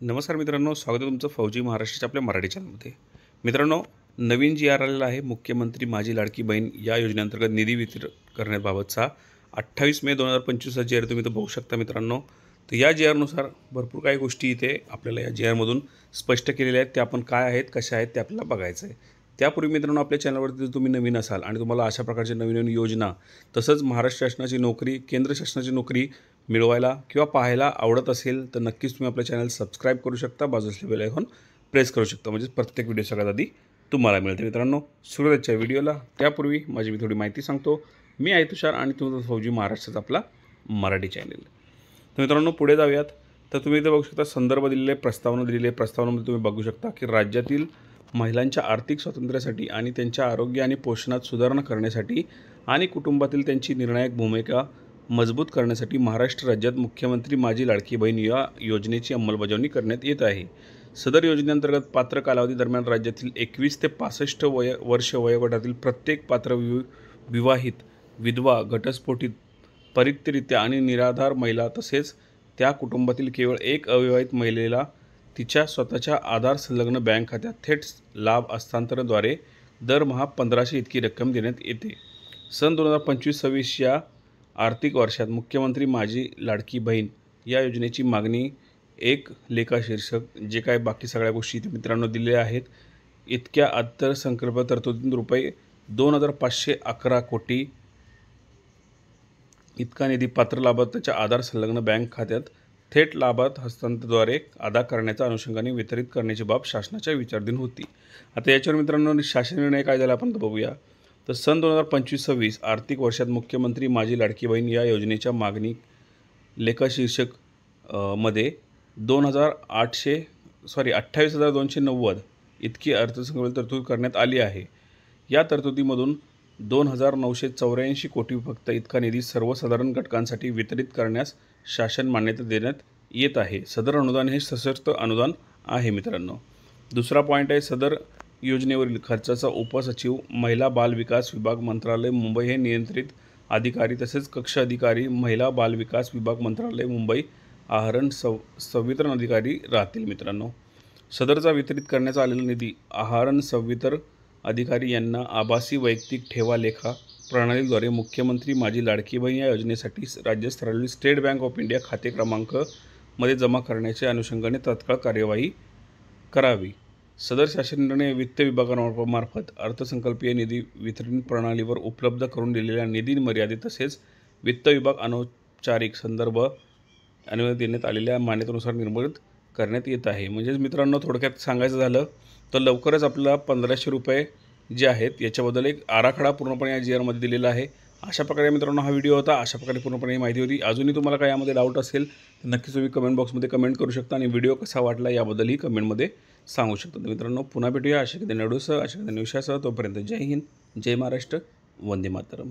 नमस्कार मित्रांनो, स्वागत आहे तुमचं फौजी महाराष्ट्राच्या आपल्या मराठी चॅनलमध्ये। मित्रांनो, नवीन जी आर आलेला आहे मुख्यमंत्री माझी लाडकी बहीण या योजनेअंतर्गत निधी वितरण करण्याबाबतचा 28 मे 2025 जी आर तुम्ही तर बघू शकता मित्रांनो। तर या जी आरनुसार भरपूर काही गोष्टी इथे आपल्याला या जी आरमधून स्पष्ट केलेल्या आहेत, त्या आपण काय आहेत कशा आहेत ते आपल्याला बघायचं आहे। त्यापूर्वी मित्रांनो, आपल्या चॅनलवरती जर तुम्ही नवीन असाल आणि तुम्हाला अशा प्रकारच्या नवीन नवीन योजना तसंच महाराष्ट्र शासनाची नोकरी, केंद्र शासनाची नोकरी मिळवायला किंवा पाहायला आवडत असेल तर नक्कीच तुम्ही आपल्या चॅनल सबस्क्राईब करू शकता, बाजूला बेल आयकॉन प्रेस करू शकता, म्हणजे प्रत्येक व्हिडिओ सगळ्यात आधी तुम्हाला मिळते। मित्रांनो, सुरुवातीच्या व्हिडिओला त्यापूर्वी माझी थोडी माहिती सांगतो। मी आहे तुषार आणि तुमचा फौजी महाराष्ट्राचा आपला मराठी चॅनल। तर मित्रांनो, पुढे जाऊयात। तर तुम्ही इथे बघू शकता संदर्भ दिलेले, प्रस्तावना दिलेली आहे। प्रस्तावनेमध्ये तुम्ही बघू शकता की राज्यातील महिलांच्या आर्थिक स्वातंत्र्यासाठी आणि त्यांच्या आरोग्य आणि पोषणात सुधारणा करण्यासाठी आणि कुटुंबातील त्यांची निर्णायक भूमिका मजबूत करण्यासाठी महाराष्ट्र राज्यात मुख्यमंत्री माझी लाडकी बहीण या योजनेची अंमलबजावणी करण्यात येत आहे। सदर योजनेअंतर्गत पात्र कालावधी दरम्यान राज्यातील 21 ते 65 वर्ष वयोगटातील प्रत्येक पात्र विवाहित, विधवा, घटस्फोटित, परित्यक्तरित्या आणि निराधार महिला तसेच त्या कुटुंबातील केवळ एक अविवाहित महिलेला तिच्या स्वतःच्या आधार संलग्न बँक खात्यात थेट लाभ हस्तांतरणाद्वारे दरमहा 1500 इतकी रक्कम देण्यात येते। सन 2025-26 या आर्थिक वर्षात मुख्यमंत्री माझी लाडकी बहीण या योजनेची मागणी एक लेखाशीर्षक जे काय बाकी सगळ्या गोष्टी इथे मित्रांनो दिलेल्या आहेत, इतक्या अर्थसंकल्प तरतुदीतून रुपये 2511 कोटी इतका निधी पात्र लाभार्थ्याच्या आधार संलग्न बँक खात्यात थेट लाभार्थ हस्तांतरणाद्वारे अदा करण्याच्या अनुषंगाने वितरित करण्याची बाब शासनाच्या विचाराधीन होती। आता याच्यावर मित्रांनो शासन निर्णय काय झाला आपण बघूया। तर सन 2025-26 आर्थिक वर्षात मुख्यमंत्री माझी लाडकी बहीण या योजनेच्या मागणी लेखाशीर्षक मध्ये 28,290 इतकी अर्थसंकल्प तरतूद करण्यात आली आहे। या तरतुदीमधून 2,984 कोटी फक्त इतका निधी सर्वसाधारण घटकांसाठी वितरित करण्यास शासन मान्यता देण्यात येत आहे। सदर अनुदान हे सशर्त अनुदान आहे मित्रांनो। दुसरा पॉईंट आहे, सदर योजनेवरील खर्चाचा उपसचिव, महिला बाल विकास विभाग, मंत्रालय मुंबई हे नियंत्रित अधिकारी तसेच कक्ष अधिकारी, महिला बाल विकास विभाग, मंत्रालय मुंबई आहरण संवितरण अधिकारी राहतील मित्रांनो। सदरचा वितरित करण्याचा आलेला निधी आहरण संवितरण अधिकारी यांना आभासी वैयक्तिक ठेवा लेखा प्रणालीद्वारे मुख्यमंत्री माझी लाडकी बहीण या योजनेसाठी राज्यस्तरावरील स्टेट बँक ऑफ इंडिया खाते क्रमांक मध्ये जमा करण्याच्या अनुषंगाने तत्काळ कार्यवाही करावी। सदर शासन निर्णय वित्त विभागामार्फत अर्थसंकल्पीय निधी वितरण प्रणालीवर उपलब्ध करून दिलेल्या निधी मर्यादित तसेच वित्त विभाग अनौपचारिक संदर्भ अन्वये देण्यात आलेल्या मान्यतेनुसार निर्मित करण्यात येत आहे। म्हणजे मित्रांनो, थोडक्यात सांगायचं झालं तर लवकरच आपल्याला 1500 रुपये जे आहेत याच्याबद्दल एक आराखडा पूर्णपणे या जी आरमध्ये दिलेला आहे। अशा प्रकारे मित्रांनो हा व्हिडिओ होता, अशा प्रकारे पूर्णपणे ही माहिती होती। अजूनही तुम्हाला काही यामध्ये डाऊट असेल तर नक्कीच तुम्ही कमेंट बॉक्समध्ये कमेंट करू शकता आणि व्हिडिओ कसा वाटला याबद्दलही कमेंटमध्ये सांगू शकता। तर मित्रांनो, पुन्हा भेटूया अशा एखाद्या नवीन विषयासह। तोपर्यंत जय हिंद, जय महाराष्ट्र, वंदे मातरम।